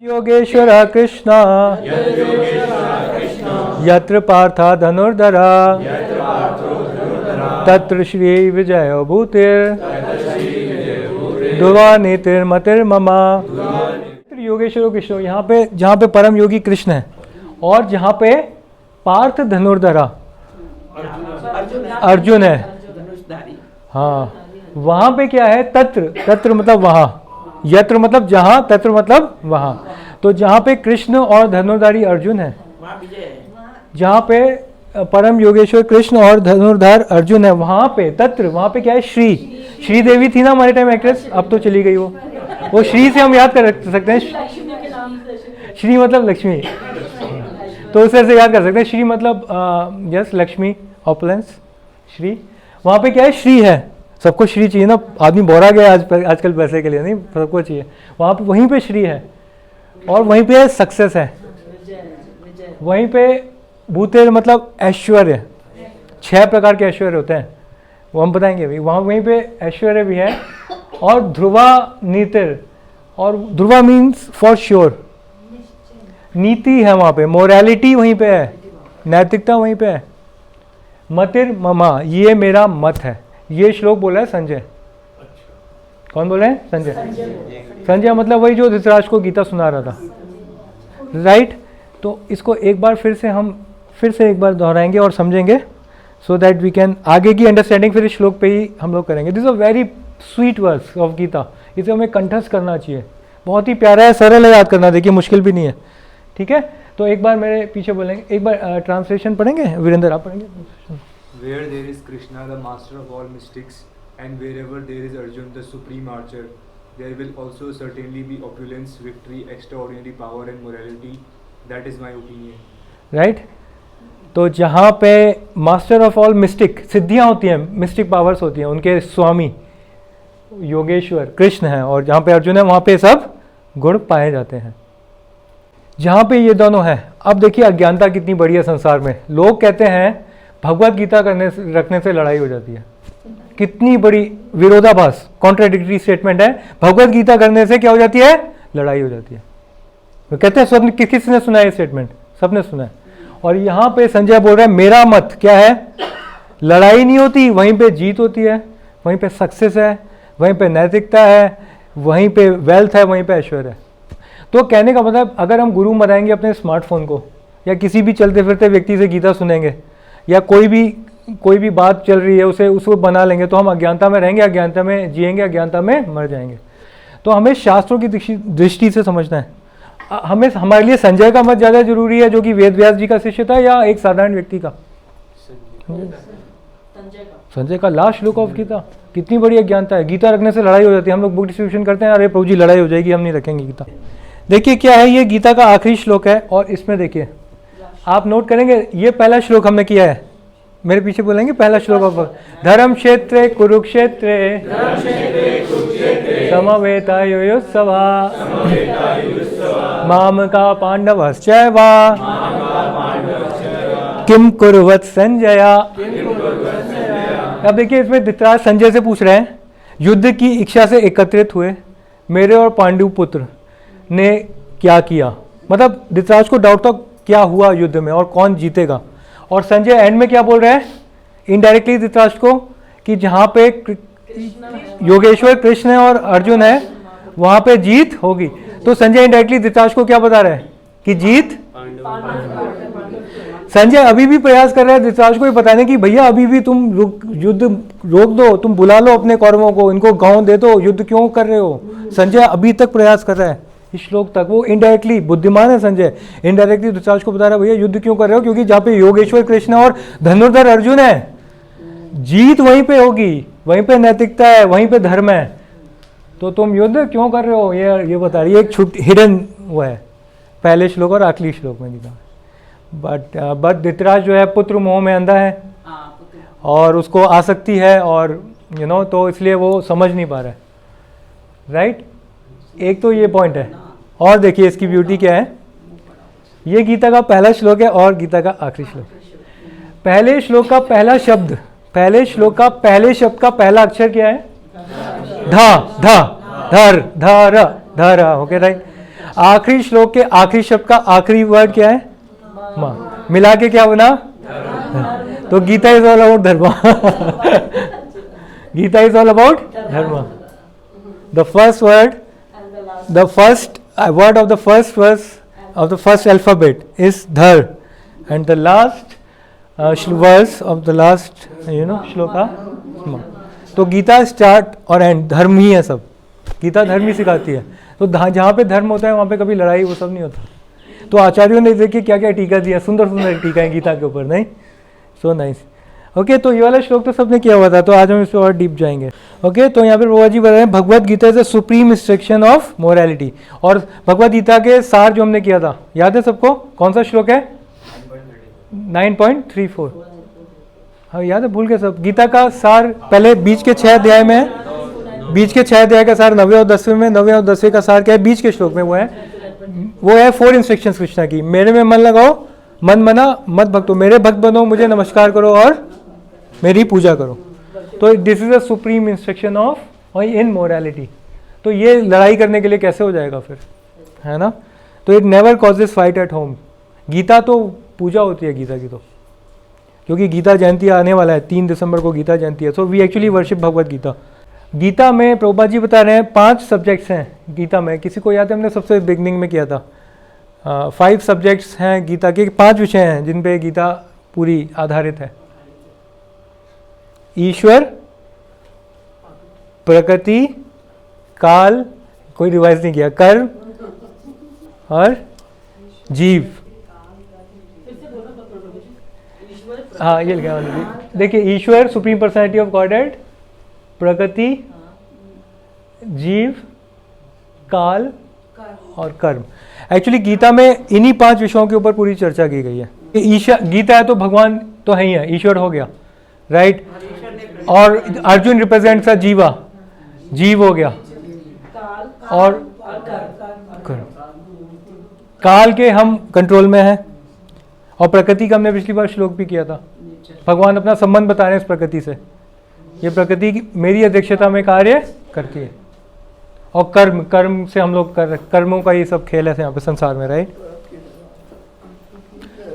योगेश्वर कृष्ण यत्र पार्था धनुर्धरा तत्र श्री विजय भूतिर ध्रुवा नीतिर्मतिर्ममा। योगेश्वर कृष्ण, यहाँ पे जहाँ पे परम योगी कृष्ण है और जहाँ पे पार्थ धनुर्धरा अर्जुन है, हाँ वहाँ पे क्या है? तत्र, तत्र मतलब वहाँ, यत्र मतलब जहाँ, तत्र मतलब वहाँ। तो जहाँ पे कृष्ण और धनुर्धारी अर्जुन है, जहाँ पे परम योगेश्वर कृष्ण और धनुर्धार अर्जुन है, वहाँ पे तत्र, वहाँ पे क्या है? श्री, श्री देवी थी ना हमारे टाइम एक्ट्रेस, अब तो चली गई वो श्री से हम याद कर सकते हैं। श्री मतलब लक्ष्मी, तो उसे ऐसे याद कर सकते हैं। श्री मतलब यस लक्ष्मी, ऑपुलेंस, श्री। वहाँ पे क्या है? श्री है। सबको श्री चाहिए ना, आदमी बोरा गया आजकल पैसे के लिए, नहीं सबको चाहिए। वहाँ पे वहीं पे श्री है और वहीं पे सक्सेस है, वहीं पे भूतेर मतलब ऐश्वर्य, 6 प्रकार के ऐश्वर्य होते हैं, वो हम बताएंगे अभी। वहाँ वहीं पे ऐश्वर्य भी है। और ध्रुवा नीतिर, और ध्रुवा मीन्स फॉर श्योर, नीति है वहाँ पे, मोरालिटी वहीं पे है, नैतिकता वहीं पे है। मतिर ममा, ये मेरा मत है। ये श्लोक बोला है संजय। कौन बोल रहे हैं? संजय। संजय मतलब वही जो धृतराष्ट्र को गीता सुना रहा था, राइट। तो इसको एक बार फिर से एक बार दोहराएंगे और समझेंगे, सो दैट वी कैन आगे की अंडरस्टैंडिंग फिर इस श्लोक पे ही हम लोग करेंगे। This is a very sweet verse of Gita, इसे हमें कंठस्थ करना चाहिए। बहुत ही प्यारा है, सरल है याद करना, देखिए मुश्किल भी नहीं है, ठीक है। तो एक बार मेरे पीछे बोलेंगे, एक बार ट्रांसलेशन पढ़ेंगे। वीरेंद्र आप पढ़ेंगे। Where there is Krishna, the master of all mystics, and wherever there is Arjun, the supreme archer, there will also certainly be opulence, victory, extraordinary power and morality. That is my opinion. Right? तो जहाँ पे master of all mistake, सिद्धियाँ होती हैं, mistake powers होती हैं, उनके स्वामी योगेश्वर कृष्ण हैं, और जहाँ पे अर्जुन है वहाँ पे सब गुण पाए जाते हैं। जहाँ पे ये दोनों हैं, अब देखिए अज्ञानता कितनी बड़ी है संसार में। लोग कहते हैं भगवत गीता रखने से लड़ाई हो जाती है। कितनी बड़ी विरोधाभास, कॉन्ट्राडिक्टरी स्टेटमेंट है। भगवत गीता करने से क्या हो जाती है? लड़ाई हो जाती है। तो कहते हैं सब, किसने सुना है ये स्टेटमेंट? सबने सुना है। और यहाँ पे संजय बोल रहा है मेरा मत क्या है? लड़ाई नहीं होती, वहीं पे जीत होती है, वहीं पे सक्सेस है, वहीं पे नैतिकता है, वहीं पे वेल्थ है, वहीं पे ऐश्वर्य है। तो कहने का मतलब, अगर हम गुरु मनाएंगे अपने स्मार्टफोन को, या किसी भी चलते फिरते व्यक्ति से गीता सुनेंगे, या कोई भी बात चल रही है उसको बना लेंगे, तो हम अज्ञानता में रहेंगे, अज्ञानता में जिएंगे, अज्ञानता में मर जाएंगे। तो हमें शास्त्रों की दृष्टि से समझना है। हमें, हमारे लिए संजय का मत ज़्यादा जरूरी है, जो कि वेद व्यास जी का शिष्य था, या एक साधारण व्यक्ति का? संजय का। लास्ट श्लोक ऑफ गीता, कितनी बड़ी अज्ञानता है। गीता रखने से लड़ाई हो जाती है। हम लोग बुक डिस्ट्रीब्यूशन करते हैं, अरे प्रभु जी लड़ाई हो जाएगी, हम नहीं रखेंगे गीता। देखिए क्या है, ये गीता का आखिरी श्लोक है, और इसमें देखिए आप नोट करेंगे, ये पहला श्लोक हमने किया है। मेरे पीछे बोलेंगे पहला श्लोक ऑफ धर्म क्षेत्रे कुरुक्षेत्रे समवेतायुयुत्सवा माम का पांडवश्चैवा किम कुर्वत संजया। अब देखिए इसमें धृतराष्ट्र संजय से पूछ रहे हैं, युद्ध की इच्छा से एकत्रित हुए मेरे और पांडु पुत्र ने क्या किया। मतलब धृतराष्ट्र को डाउट था क्या हुआ युद्ध में और कौन जीतेगा। और संजय एंड में क्या बोल रहे हैं इनडायरेक्टली धृतराष्ट्र को, कि जहाँ पे योगेश्वर कृष्ण है और अर्जुन है वहाँ पे जीत होगी। तो संजय इनडायरेक्टली धृतराष्ट्र को क्या बता रहे हैं कि जीत। संजय अभी भी प्रयास कर रहे हैं धृतराष्ट्र को ये बताने की भैया अभी भी तुम युद्ध रोक दो, तुम बुला लो अपने कौरवों को, इनको गांव दे दो, युद्ध क्यों कर रहे हो। संजय अभी तक प्रयास कर रहा है इस श्लोक तक। वो इनडायरेक्टली, बुद्धिमान है संजय, इनडायरेक्टली धृतराष्ट्र को बता रहा है भैया युद्ध क्यों कर रहे हो, क्योंकि जहाँ पे योगेश्वर कृष्ण और धनुर्धर अर्जुन है, जीत वहीं पे होगी, वहीं पे नैतिकता है, वहीं पे धर्म है। तो तुम युद्ध क्यों कर रहे हो, ये बता रही है। एक हिडन वो है पहले श्लोक और आखिरी श्लोक में गीता। बट धृतराष्ट्र जो है पुत्र मोह में अंधा है, और उसको आसक्ति है, और तो इसलिए वो समझ नहीं पा रहा है, राइट। एक तो ये पॉइंट है। और देखिए इसकी ब्यूटी क्या है, ये गीता का पहला श्लोक है और गीता का आखिरी श्लोक। पहले श्लोक का पहला शब्द, पहले श्लोक का पहले शब्द का पहला अक्षर क्या है? धा, धा, धर, धर, धर। Okay right. आखिरी श्लोक के आखिरी शब्द का आखिरी वर्ड क्या है? माँ। मिला के क्या बना? तो गीता इज ऑल अबाउट धर्म। गीता इज ऑल अबाउट धर्म। The first word, the first word of the first verse of the first alphabet is dhar, and the last verse of the last shloka ma. तो Gita start और and धर्म ही है सब। गीता धर्म ही सिखाती है। तो जहाँ पे धर्म होता है वहाँ पे कभी लड़ाई वो सब नहीं होता। तो आचार्यों ने देखिए क्या क्या टीका दिया, सुंदर सुंदर टीका है गीता के ऊपर, नहीं? So nice. ओके, तो ये वाला श्लोक तो सबने किया हुआ था, तो आज हम इस पर और डीप जाएंगे। ओके, तो यहाँ पे प्रभुपाद जी बता रहे हैं Bhagavad Gita is a supreme instruction of morality. और भगवत गीता के सार जो हमने किया था, याद है सबको? कौन सा श्लोक है? 9.34। हाँ याद है, भूल गए सब। गीता का सार पहले बीच के 6 अध्याय में है। बीच के 6 अध्याय का सार 9वें और 10वें में, 9वें और 10वें का सार क्या है? बीच के श्लोक में वो है 4 इंस्ट्रक्शंस कृष्णा की। मेरे में मन लगाओ, मन मना मत भक्तो, मेरे भक्त बनो, मुझे नमस्कार करो और मेरी पूजा करो। तो this is a supreme instruction of in morality. तो ये लड़ाई करने के लिए कैसे हो जाएगा फिर, है ना? तो it never causes fight at home. Gita तो पूजा होती है गीता की, तो क्योंकि गीता जयंती आने वाला है, 3 दिसंबर को गीता जयंती है। So we actually worship Bhagavad Gita. Gita में प्रभुपाद जी बता रहे हैं 5 सब्जेक्ट्स हैं गीता में। किसी को याद है? हमने सबसे बिगनिंग में किया था। 5 सब्जेक्ट्स हैं गीता के, 5 विषय हैं जिन पे गीता पूरी आधारित है। ईश्वर, प्रकृति, काल, कोई रिवाइज नहीं किया, कर्म और जीव। हाँ ये लिखा है, देखिए ईश्वर सुप्रीम पर्सनैलिटी ऑफ गॉडहेड, प्रकृति, जीव, काल और कर्म। एक्चुअली गीता में इन्हीं 5 विषयों के ऊपर पूरी चर्चा की गई है। ईश्वर, गीता है तो भगवान तो है ही है, ईश्वर हो गया, राइट? और अर्जुन रिप्रेजेंट्स अ जीवा, जीव हो गया। और काल के हम कंट्रोल में हैं। और प्रकृति का हमने पिछली बार श्लोक भी किया था। भगवान अपना संबंध बता रहे हैं इस प्रकृति से। ये प्रकृति मेरी अध्यक्षता में कार्य करती है। और कर्म, कर्म से हम लोग कर्मों का ये सब खेल है यहाँ पे संसार में, राइट?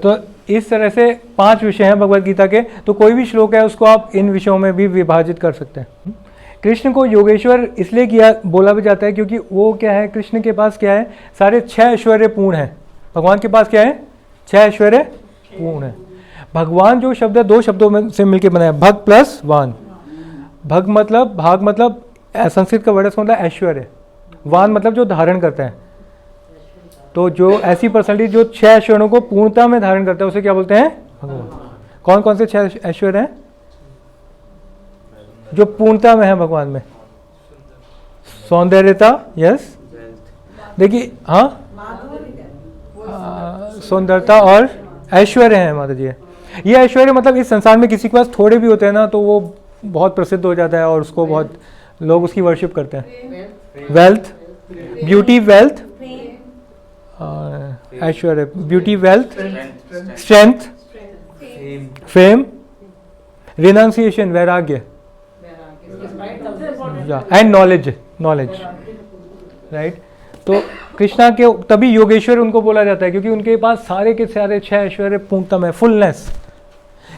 तो इस तरह से 5 विषय हैं भगवत गीता के। तो कोई भी श्लोक है उसको आप इन विषयों में भी विभाजित कर सकते हैं। कृष्ण को योगेश्वर इसलिए किया बोला भी जाता है क्योंकि वो क्या है, कृष्ण के पास क्या है, सारे 6 ऐश्वर्य पूर्ण है। भगवान के पास क्या है? 6 ऐश्वर्य पूर्ण है। भगवान जो शब्द है 2 शब्दों में से मिलकर बना है, भग प्लस वान। भग मतलब, भाग मतलब संस्कृत का वर्ड मतलब ऐश्वर्य, वान मतलब जो धारण करता है। तो जो ऐसी पर्सनैलिटी जो 6 ऐश्वर्यों को पूर्णता में धारण करता है उसे क्या बोलते हैं? भगवान। कौन कौन से 6 ऐश्वर्य हैं जो पूर्णता में है भगवान में? सौंदर्यता, यस, देखिए, हाँ, सौंदर्यता और ऐश्वर्य है माता जी। ये ऐश्वर्य मतलब इस संसार में किसी के पास थोड़े भी होते हैं ना तो वो बहुत प्रसिद्ध हो जाता है और उसको बहुत लोग उसकी वर्शिप करते हैं। वेल्थ, ब्यूटी, वेल्थ, ऐश्वर्य, beauty, wealth, strength, fame, renunciation, वैराग्य, एंड नॉलेज, राइट? तो कृष्णा के तभी योगेश्वर उनको बोला जाता है क्योंकि उनके पास सारे के सारे 6 ऐश्वर्य पूर्णतम है, फुलनेस।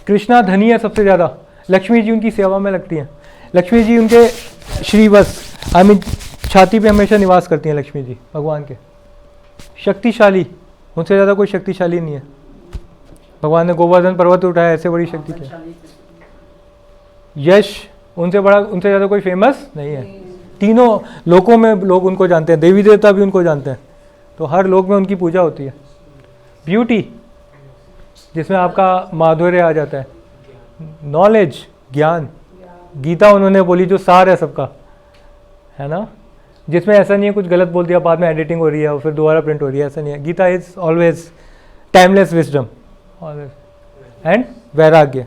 कृष्णा धनी है सबसे ज़्यादा। लक्ष्मी जी उनकी सेवा में लगती हैं। लक्ष्मी जी उनके श्रीवत्स, छाती पे हमेशा निवास करती हैं लक्ष्मी जी भगवान के। शक्तिशाली, उनसे ज़्यादा कोई शक्तिशाली नहीं है। भगवान ने गोवर्धन पर्वत उठाया, ऐसे बड़ी शक्ति क्या। यश, उनसे बड़ा, उनसे ज़्यादा कोई फेमस नहीं है। तीनों लोकों में लोग उनको जानते हैं, देवी देवता भी उनको जानते हैं। तो हर लोक में उनकी पूजा होती है। ब्यूटी, जिसमें आपका माधुर्य आ जाता है। नॉलेज, ज्ञान, गीता उन्होंने बोली जो सार है सबका, है ना? जिसमें ऐसा नहीं है कुछ गलत बोल दिया बाद में एडिटिंग हो रही है और फिर दोबारा प्रिंट हो रही है, ऐसा नहीं है। Gita is always timeless wisdom, always. And वैराग्य,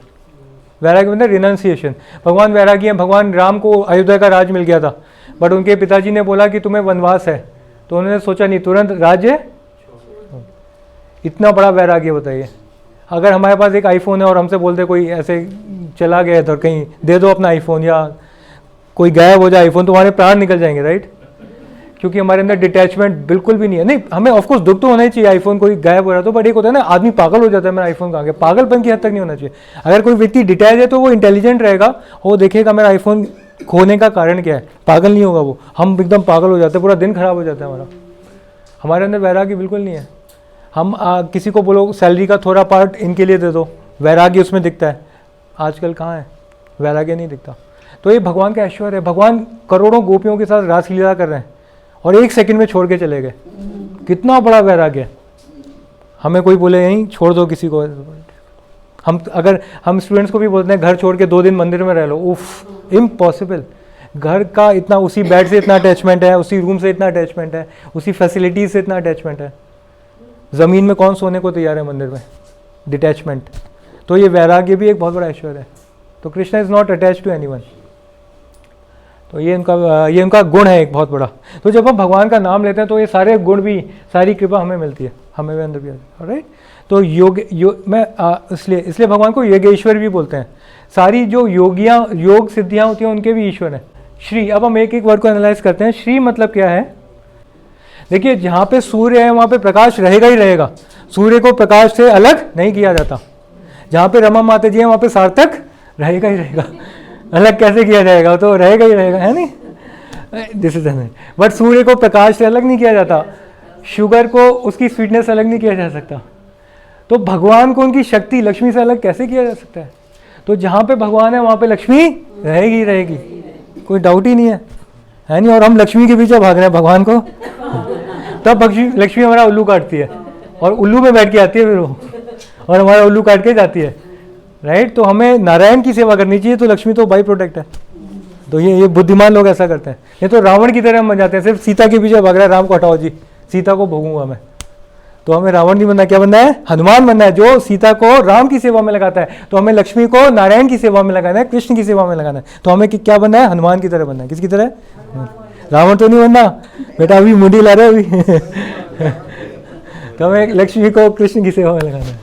वैराग्य मतलब रिनाउंसिएशन। भगवान वैरागी हैं। भगवान राम को अयोध्या का राज मिल गया था, बट उनके पिताजी ने बोला कि तुम्हें वनवास है, तो उन्होंने सोचा नहीं, तुरंत राज्य। इतना बड़ा वैराग्य, बताइए। अगर हमारे पास एक आईफोन है और हमसे बोलते कोई ऐसे चला गया इधर कहीं, दे दो अपना आईफोन, या कोई गायब हो जाए आईफोन, तो हमारे प्राण निकल जाएंगे, राइट? क्योंकि हमारे अंदर डिटैचमेंट बिल्कुल भी नहीं है। नहीं, हमें ऑफकोर्स दुख तो होना ही चाहिए आईफोन कोई गायब हो रहा है तो, बट एक होता है ना आदमी पागल हो जाता है मेरा आईफोन कहाँ गया, पागलपन की हद तक नहीं होना चाहिए। अगर कोई व्यक्ति डिटैच है तो वो इंटेलिजेंट रहेगा, वो देखेगा मेरा आईफोन खोने का कारण क्या है, पागल नहीं होगा वो। हम एकदम पागल हो जाते हैं, पूरा दिन खराब हो जाता है हमारा। हमारे अंदर वैराग्य बिल्कुल नहीं है। हम किसी को बोलो सैलरी का थोड़ा पार्ट इनके लिए दे दो, वैराग्य उसमें दिखता है। आजकल कहाँ है, वैराग्य नहीं दिखता। तो ये भगवान का ऐश्वर्य है। भगवान करोड़ों गोपियों के साथ रासलीला कर रहे हैं और 1 सेकंड में छोड़ के चले गए। कितना बड़ा वैराग्य है। हमें कोई बोले यहीं छोड़ दो किसी को, अगर हम स्टूडेंट्स को भी बोलते हैं घर छोड़ के 2 दिन मंदिर में रह लो, उफ इम्पॉसिबल। घर का इतना, उसी बेड से इतना अटैचमेंट है, उसी रूम से इतना अटैचमेंट है, उसी फैसिलिटीज से इतना अटैचमेंट है। ज़मीन में कौन सोने को तैयार है मंदिर में, डिटैचमेंट। तो ये वैराग्य भी एक बहुत बड़ा ऐश्वर्य है। तो Krishna is not attach to anyone. तो ये उनका गुण है एक बहुत बड़ा। तो जब हम भगवान का नाम लेते हैं तो ये सारे गुण भी, सारी कृपा हमें मिलती है, हमें भी अंदर भी आती है। राइट। तो इसलिए भगवान को योगेश्वर भी बोलते हैं। सारी जो योग सिद्धियां होती हैं उनके भी ईश्वर हैं। श्री, अब हम एक एक वर्ड को एनालाइज करते हैं। श्री मतलब क्या है? देखिए, जहाँ पे सूर्य है वहाँ पे प्रकाश रहेगा ही रहेगा, सूर्य को प्रकाश से अलग नहीं किया जाता। जहाँ पे रमा माता जी है वहाँ पे सार्थक रहेगा ही रहेगा, अलग कैसे किया जाएगा, तो रहेगा ही रहेगा, है नहीं। दिस इज बट सूर्य को प्रकाश से अलग नहीं किया जाता, शुगर को उसकी स्वीटनेस अलग नहीं किया जा सकता। तो भगवान को उनकी शक्ति लक्ष्मी से अलग कैसे किया जा सकता है? तो जहाँ पे भगवान है वहाँ पे लक्ष्मी रहेगी ही रहेगी, कोई डाउट ही नहीं है नहीं। और हम लक्ष्मी के पीछे भाग रहे हैं भगवान को, तब लक्ष्मी हमारा उल्लू काटती है और उल्लू में बैठ के आती है फिर वो, और हमारा उल्लू काट के जाती है। राइट। तो हमें नारायण की सेवा करनी चाहिए, तो लक्ष्मी तो बाई प्रोडक्ट है। तो ये बुद्धिमान लोग ऐसा करते हैं। ये तो रावण की तरह हम बन जाते हैं, सिर्फ सीता के पीछे भाग रहा है, राम को हटाओ जी, सीता को भोगूंगा मैं। तो हमें रावण नहीं बनना, क्या बनना है? हनुमान बनना है, जो सीता को राम की सेवा में लगाता है। तो हमें लक्ष्मी को नारायण की सेवा में लगाना है, कृष्ण की सेवा में लगाना है। तो हमें क्या बनना है? हनुमान की तरह बनना है। किसकी तरह? रावण तो नहीं बनना बेटा, अभी मुंडी ला रहे अभी तो हमें लक्ष्मी को कृष्ण की सेवा में लगाना है।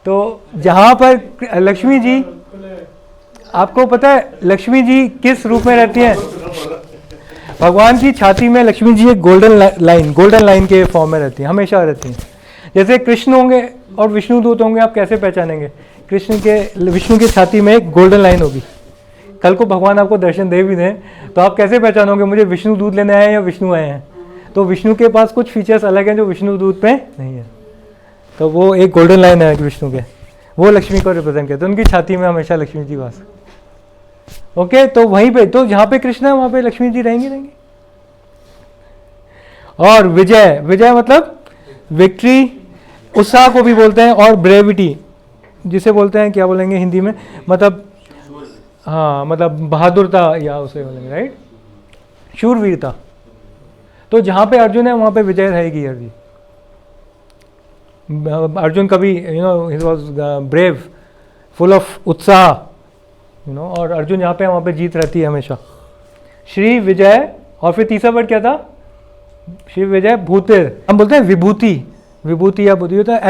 तो जहां पर लक्ष्मी जी, आपको पता है लक्ष्मी जी किस रूप में रहती हैं? भगवान की छाती में लक्ष्मी जी एक गोल्डन लाइन के फॉर्म में रहती है, हमेशा रहती हैं। जैसे कृष्ण होंगे और विष्णु दूत होंगे, आप कैसे पहचानेंगे? विष्णु की छाती में एक गोल्डन लाइन होगी। कल को भगवान आपको दर्शन दे भी दें तो आप कैसे पहचानोगे मुझे विष्णु दूत लेने आए हैं या विष्णु आए हैं? तो विष्णु के पास कुछ फीचर्स अलग हैं जो विष्णु दूत पे नहीं है। तो वो एक गोल्डन लाइन है विष्णु के, वो लक्ष्मी को रिप्रेजेंट करते हैं। उनकी छाती में हमेशा लक्ष्मी जी वास। ओके। तो वहीं पे, तो जहां पे कृष्ण है वहां पे लक्ष्मी जी रहेंगी। और विजय मतलब विक्ट्री, उत्साह को भी बोलते हैं, और ब्रेविटी जिसे बोलते हैं, क्या बोलेंगे हिंदी में, मतलब हाँ, मतलब बहादुरता या उसे बोलेंगे, राइट, शूरवीरता। तो जहां पे अर्जुन है वहां पे विजय रहेगी। अर्जुन कभी he was brave, full of उत्साह, और अर्जुन जहाँ पे वहाँ पे जीत रहती है हमेशा। श्री विजय, और फिर तीसरा वर्ड क्या था? श्री विजय भूतिर, हम बोलते हैं विभूति या बुद्धि होता है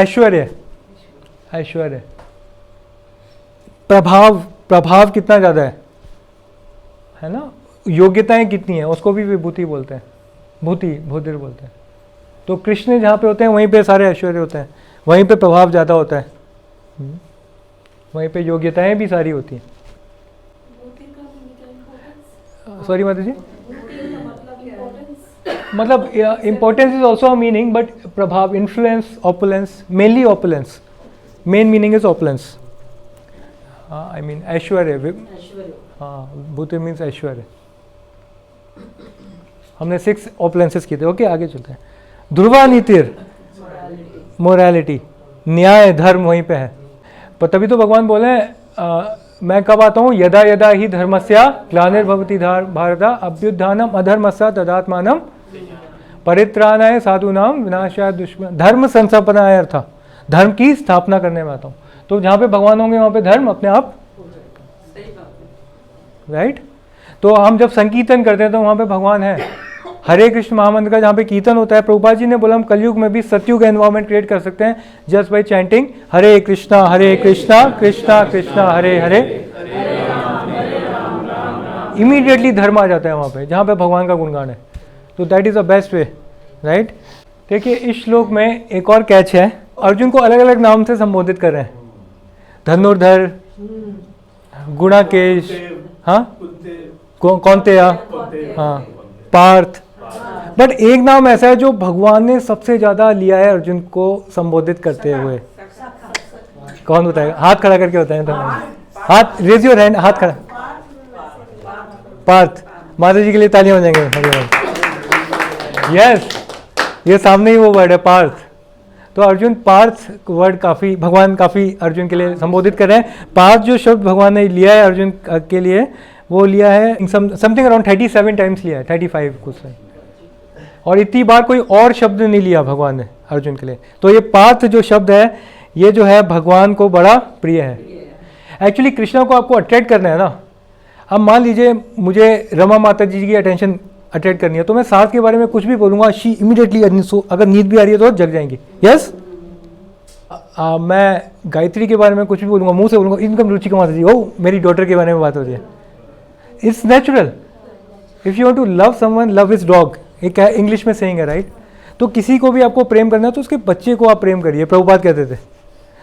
ऐश्वर्य। प्रभाव कितना ज़्यादा है ना, योग्यताएं कितनी है, उसको भी विभूति बोलते हैं, भूतिर बोलते हैं। तो कृष्ण जहाँ पे होते हैं वहीं पे सारे ऐश्वर्य होते हैं, वहीं पे प्रभाव ज़्यादा होता है, वहीं पे योग्यताएं भी सारी होती हैं। सॉरी माता जी, मतलब importance is also a meaning, but प्रभाव, influence, opulence, mainly opulence, main meaning is opulence. I mean ऐश्वर्य, हाँ, भूति मीन्स ऐश्वर्य। हमने 6 ऑपुलेंसेस किए थे। ओके, आगे चलते हैं। ध्रुवा नीतिर, मोरालिटी, न्याय धर्म वहीं पे है। पर तभी तो भगवान बोले मैं कब आता हूँ? यदा यदा ही धर्मस्या ग्लानिर्भवति भारत अभ्युत्थानम अधर्मस्या तदात्मानम परित्राणाय साधूनाम विनाशाय दुष्कृताम्। धर्म संस्थापनाय अर्थ, धर्म की स्थापना करने में आता हूँ। तो जहाँ पे भगवान होंगे वहाँ पे धर्म अपने आप, राइट। तो हम जब संकीर्तन करते हैं तो वहाँ पे भगवान है। हरे कृष्ण महामंत्र का जहाँ पे कीर्तन होता है, प्रभुपाद जी ने बोला हम कलयुग में भी सतयुग एनवायरमेंट क्रिएट कर सकते हैं just by chanting Hare Krishna Krishna Krishna Hare Hare. Immediately धर्म आ जाता है वहाँ पे जहाँ पे भगवान का गुणगान है। तो that is the best way, right. देखिए इस श्लोक में एक और कैच है, अर्जुन को अलग अलग नाम से संबोधित कर रहे हैं, धनुर्धर, गुणाकेश, हाँ कौन्तेय, हाँ पार्थ। बट एक नाम ऐसा है जो भगवान ने सबसे ज्यादा लिया है अर्जुन को संबोधित करते हुए। कौन बताएगा? हाथ खड़ा करके बताएं तो। हाथ रेज योर हैंड, हाथ खड़ा। पार्थ। माता जी के लिए तालियां हो जाएंगे। यस, ये सामने ही वो वर्ड है पार्थ। तो अर्जुन पार्थ वर्ड काफी, भगवान काफी अर्जुन के लिए संबोधित कर रहे हैं। पार्थ जो शब्द भगवान ने लिया है अर्जुन के लिए, वो लिया है समथिंग अराउंड 37 टाइम्स लिया है, 35 कुछ है। और इतनी बार कोई और शब्द नहीं लिया भगवान ने अर्जुन के लिए। तो ये पार्थ जो शब्द है, ये जो है भगवान को बड़ा प्रिय है। एक्चुअली कृष्णा को आपको अट्रैक्ट करना है ना। अब मान लीजिए मुझे रमा माता जी की अटेंशन अट्रैक्ट करनी है, तो मैं सास के बारे में कुछ भी बोलूंगा, शी इमीडिएटली, अगर नींद भी आ रही है तो जग जाएंगी। यस, मैं गायत्री के बारे में कुछ भी बोलूंगा, मुंह से बोलूंगा, इनकम रुचि माता जी, ओ मेरी डॉटर के बारे में बात हो रही है। It's natural. If you want to love someone, love is dog, एक इंग्लिश में सेइंग है, राइट। तो किसी को भी आपको प्रेम करना है तो उसके बच्चे को आप प्रेम करिए, प्रभुपाद कहते थे।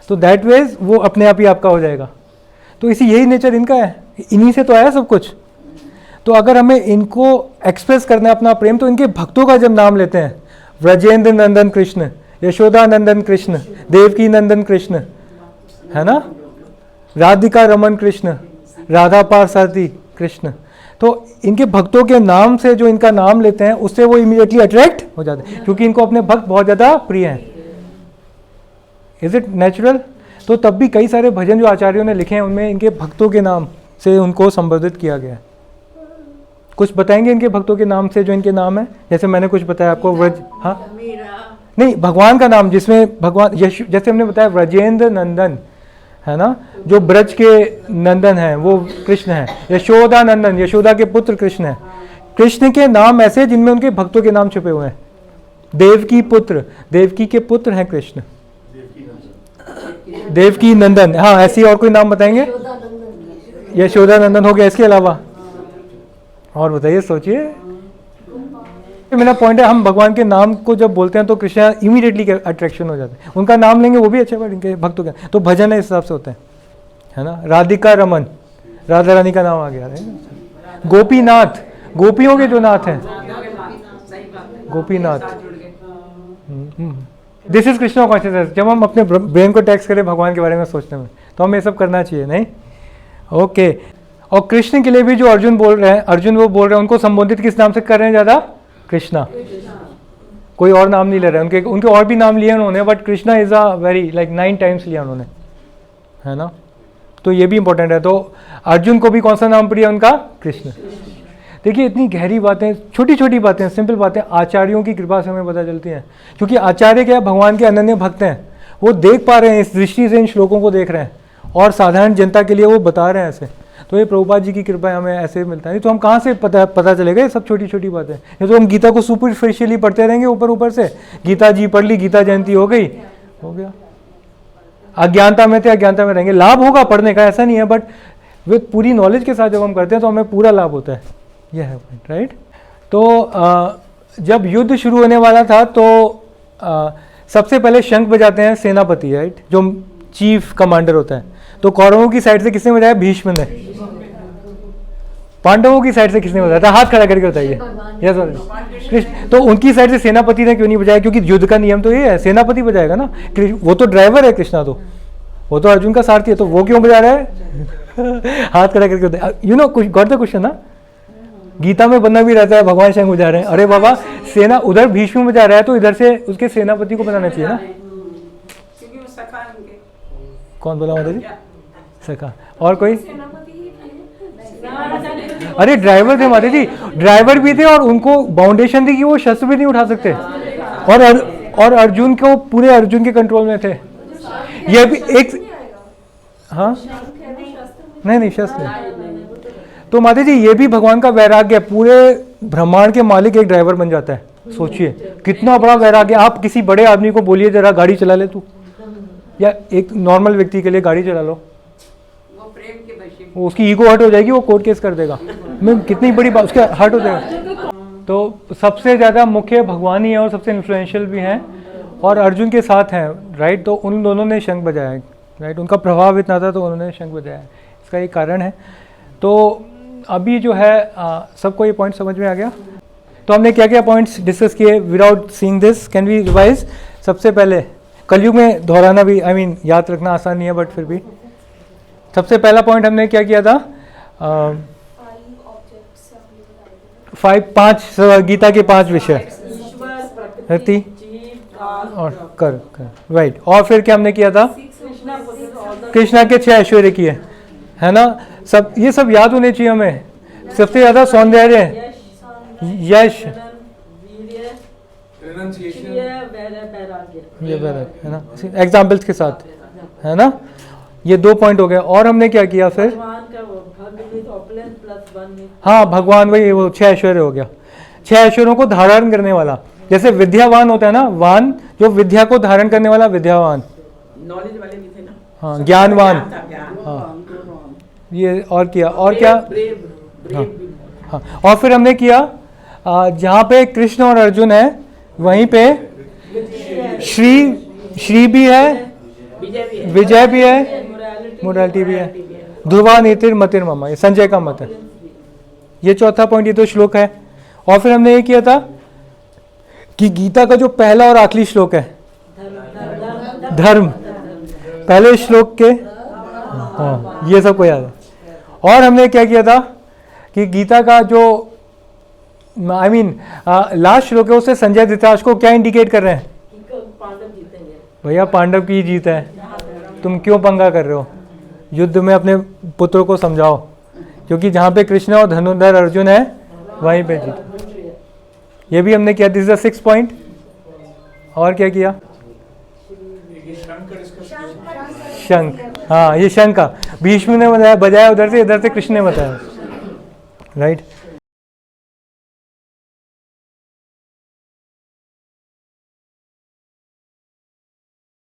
तो दैट वेज वो अपने आप ही आपका हो जाएगा। तो इसी यही नेचर इनका है, इन्हीं से तो आया सब कुछ। तो अगर हमें इनको एक्सप्रेस करना है अपना प्रेम, तो इनके भक्तों का जब नाम लेते हैं, व्रजेंद्र नंदन कृष्ण, यशोदा नंदन कृष्ण, देवकी नंदन कृष्ण, है ना, राधिका रमन कृष्ण, राधा पार्षदी कृष्ण, तो इनके भक्तों के नाम से जो इनका नाम लेते हैं, उससे वो इमीडिएटली अट्रैक्ट हो जाते हैं, क्योंकि इनको अपने भक्त बहुत ज़्यादा प्रिय हैं। Is it natural? तो तब भी कई सारे भजन जो आचार्यों ने लिखे हैं, उनमें इनके भक्तों के नाम से उनको संबोधित किया गया है। कुछ बताएंगे इनके भक्तों के नाम से जो इनके नाम है? जैसे मैंने कुछ बताया आपको, व्रज, हाँ नहीं, भगवान का नाम जिसमें भगवान, जैसे हमने बताया व्रजेंद्र नंदन, है ना, जो ब्रज के नंदन हैं वो कृष्ण है। यशोदा नंदन, यशोदा के पुत्र कृष्ण है। कृष्ण के नाम ऐसे जिनमें उनके भक्तों के नाम छुपे हुए हैं। देवकी पुत्र, देवकी के पुत्र हैं कृष्ण, देवकी नंदन, हाँ ऐसी और कोई नाम बताएंगे? यशोदा नंदन हो गया, इसके अलावा और बताइए, सोचिए। मेरा पॉइंट है, हम भगवान के नाम को जब बोलते हैं तो कृष्ण इमीडिएटली अट्रैक्शन हो जाते हैं। उनका नाम लेंगे वो भी अच्छा, बट इनके भक्तों का तो भजन है, इस हिसाब से होते हैं, है ना। राधिका रमन, राधा रानी का नाम आ गया है। गोपीनाथ, गोपियों के जो नाथ हैं, Gopinath. This is Krishna consciousness. जब हम अपने ब्रेन को टैक्स करें भगवान के बारे में सोचने में, तो हमें ये सब करना चाहिए, नहीं? ओके। और कृष्ण के लिए भी जो अर्जुन बोल रहे हैं, अर्जुन वो बोल रहे हैं, उनको संबोधित किस नाम से कर रहे हैं ज़्यादा? कृष्णा। कोई और नाम नहीं ले रहे हैं। उनके और भी नाम लिए उन्होंने, but Krishna is a very, like 9 times लिया उन्होंने, है ना। तो ये भी इंपॉर्टेंट है। तो अर्जुन को भी कौन सा नाम प्रिय है उनका? कृष्ण। देखिए इतनी गहरी बातें, छोटी छोटी बातें, सिंपल बातें आचार्यों की कृपा से हमें पता चलती हैं। क्योंकि आचार्य क्या है? भगवान के अनन्य भक्त हैं। वो देख पा रहे हैं, इस दृष्टि से इन श्लोकों को देख रहे हैं, और साधारण जनता के लिए वो बता रहे हैं ऐसे। तो ये प्रभुपाद जी की कृपा हमें ऐसे मिलता है। नहीं तो हम कहाँ से पता चलेगा ये सब छोटी छोटी बातें? ये तो हम गीता को सुपरफिशियली पढ़ते रहेंगे, ऊपर ऊपर से। गीता जी पढ़ ली, गीता जयंती हो गई, हो गया। अज्ञानता में थे, अज्ञानता में रहेंगे। लाभ होगा पढ़ने का, ऐसा नहीं है, बट विद पूरी नॉलेज के साथ जब हम करते हैं तो हमें पूरा लाभ होता है। यह है पॉइंट, राइट। तो जब युद्ध शुरू होने वाला था तो सबसे पहले शंख बजाते हैं सेनापति, राइट, जो चीफ कमांडर होता है। तो कौरवों की साइड से किसने बजाया? भीष्म ने। पांडवों की साइड से किसने बजाया था? हाथ खड़ा करके बताइए। यस कृष्ण। तो उनकी साइड से सेनापति ने क्यों नहीं बजाया? क्योंकि युद्ध का नियम तो ये है, सेनापति बजाएगा ना। वो तो ड्राइवर है कृष्णा, तो वो तो अर्जुन का सारथी है, तो वो क्यों बजा रहा है? हाथ खड़ा करके बताइए। यू नो, कुछ गॉट द क्वेश्चन ना। गीता में बंदा भी रहता है, भगवान शंख बजा रहे हैं। अरे बाबा, सेना उधर भीष्म बजा रहा है, तो इधर से उसके सेनापति को बजाना चाहिए ना। कौन बोला माता जी? सखा। और कोई? अरे ड्राइवर थे माता जी, ड्राइवर भी थे, और उनको बाउंडेशन थी कि वो शस्त्र भी नहीं उठा सकते, और अर्जुन को पूरे अर्जुन के कंट्रोल में थे। ये भी एक, हाँ नहीं शस्त्र नहीं। तो माता जी ये भी भगवान का वैराग्य है। पूरे ब्रह्मांड के मालिक एक ड्राइवर बन जाता है। सोचिए कितना बड़ा वैराग्य। आप किसी बड़े आदमी को बोलिए जरा गाड़ी चला ले तू, या एक नॉर्मल व्यक्ति के लिए गाड़ी चला लो, वो उसकी ईगो हर्ट हो जाएगी, वो कोर्ट केस कर देगा। मैं कितनी बड़ी बात, उसका हर्ट हो जाएगा। तो सबसे ज़्यादा मुख्य भगवान ही है और सबसे इन्फ्लुएंशियल भी हैं और अर्जुन के साथ हैं, राइट। तो उन दोनों ने शंख बजाया है, राइट। उनका प्रभाव इतना था तो उन्होंने शंख बजाया है, इसका एक कारण है। तो अभी जो है सबको ये पॉइंट समझ में आ गया। तो हमने क्या क्या पॉइंट्स डिस्कस किए without seeing this, can we revise. सबसे पहले कलयुग में दोहराना भी याद रखना आसान नहीं है, बट फिर भी सबसे पहला पॉइंट हमने क्या किया था, 5 गीता के 5 विषय, धरती और कर, राइट। और फिर क्या हमने किया था, कृष्णा के 6 ऐश्वर्य किए, है ना। सब ये सब याद होने चाहिए हमें। सबसे ज्यादा सौंदर्य, यश, ये वैराग्य, है ना, एग्जाम्पल्स के साथ, है ना। ये 2 पॉइंट हो गए। और हमने क्या किया फिर, हाँ भगवान, वही वो 6 ऐश्वर्य हो गया। 6 ऐश्वर्यों को धारण करने वाला, जैसे विद्यावान होता है ना, वान जो विद्या को धारण करने वाला, विद्यावान, नॉलेज वाले भी थे ना, हाँ ज्ञानवान, हाँ ये और किया, और क्या, ब्रेव हाँ। और फिर हमने किया जहाँ पे कृष्ण और अर्जुन है वहीं पे श्री भी है, विजय भी है, मोरालिटी भी है, ध्रुवा नीतिर मतिर ममा, ये संजय का मत है। ये चौथा पॉइंट, ये तो श्लोक है। और फिर हमने ये किया था कि गीता का जो पहला और आखिरी श्लोक है, धर्म, पहले श्लोक के, हाँ ये सबको याद है। और हमने क्या किया था कि गीता का जो लास्ट श्लोक है, उससे संजय धृतराष्ट्र को क्या इंडिकेट कर रहे हैं, भैया पांडव की जीत है, तुम क्यों पंगा कर रहे हो, युद्ध में अपने पुत्रों को समझाओ, क्योंकि जहाँ पे कृष्ण और धनुर्धर अर्जुन है वहीं पे जीत। ये भी हमने किया, this is the 6th point. और क्या किया, शंख, हाँ ये शंख का भीष्म ने बजाया उधर से, इधर से कृष्ण ने बताया, राइट।